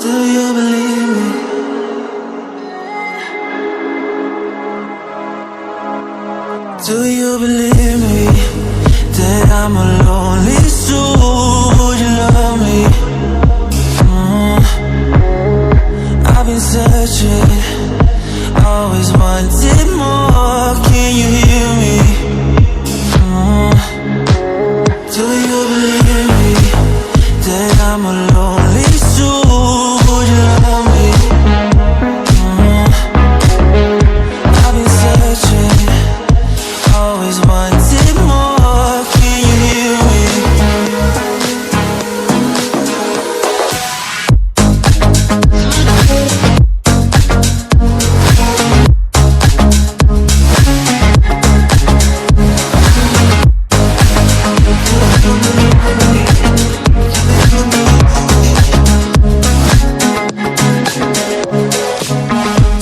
Do you believe me? Do you believe me that I'm a lonely soul? Would you love me? I've been searching, always wanted more. Can you hear me? Do you believe me that I'm a lonely soul? Would you love me? I've been searching, always wanted more. Can you hear me?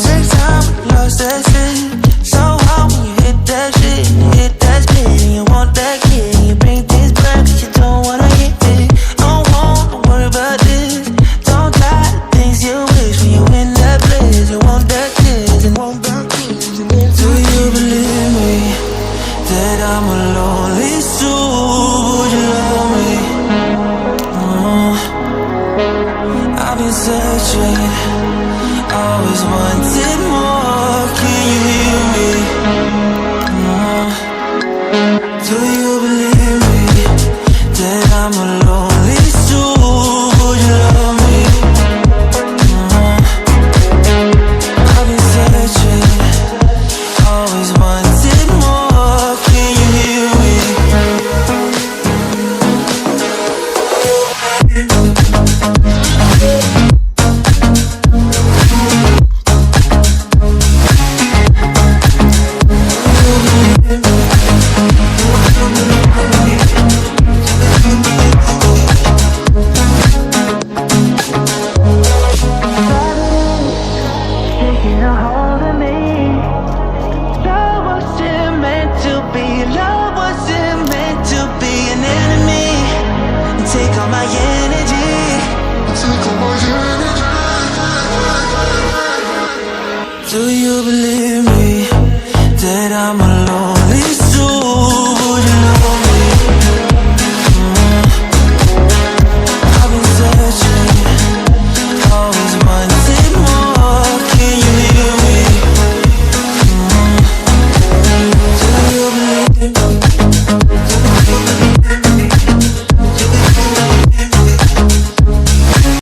Take time, lost that shit. So hard when you hit that shit. You hit that split and you want that kid. You bring things back 'cause you don't wanna hit it. Don't wanna worry about this. Don't try the things you wish when you in that place. You want that kiss and want that kiss. Do you believe me that I'm a lonely soul? Would you love me? I've been searching, always wanted